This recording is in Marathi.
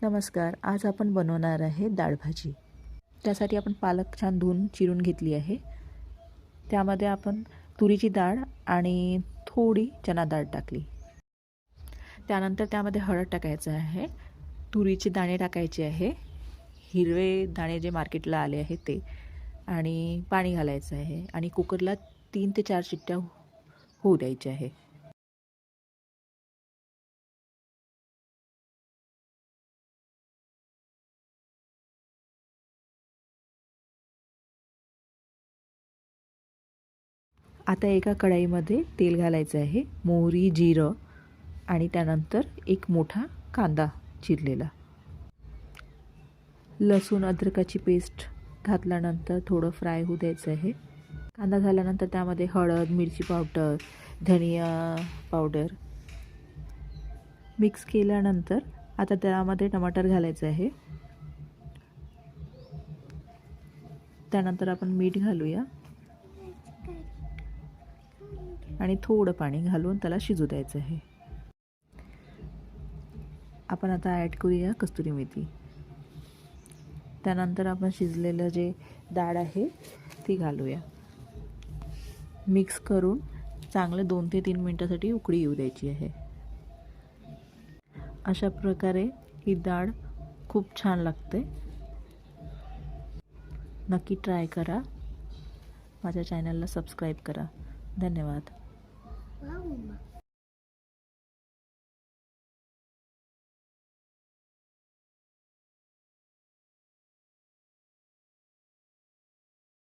नमस्कार. आज आपण बनवणार आहे डाळ भाजी. त्यासाठी आपण पालक छान धुवून चिरून घेतली आहे. त्यामध्ये आपण तुरीची डाळ आणि थोडी चना डाळ टाकली. त्यानंतर त्यामध्ये हळद टाकायचं आहे, तुरीचे दाणे टाकायचे आहे, हिरवे दाणे जे मार्केटला आले आहे ते, आणि पाणी घालायचं आहे आणि कुकरला 3 ते 4 शिट्ट्या होऊ द्यायच्या आहे. आता एका कढईमध्ये तेल घालायचं आहे, मोहरी, जिरं आणि त्यानंतर एक मोठा कांदा चिरलेला. लसूण अद्रकाची पेस्ट घातल्यानंतर थोडं फ्राय होऊ द्यायचं आहे. कांदा झाल्यानंतर त्यामध्ये हळद, मिरची पावडर, धनिया पावडर मिक्स केल्यानंतर आता त्यामध्ये टमाटर घालायचं आहे. त्यानंतर आपण मीठ घालूया आणि थोडं पाणी घालून त्याला शिजू द्यायचं आहे. आपण आता ॲड करूया कस्तुरी मेथी. त्यानंतर आपण शिजलेलं जे डाळ आहे ती घालूया. मिक्स करून चांगलं 2 ते 3 मिनिटासाठी उकळी येऊ द्यायची आहे. अशा प्रकारे ही डाळ खूप छान लागते. नक्की ट्राय करा. माझ्या चॅनलला सबस्क्राईब करा. धन्यवाद.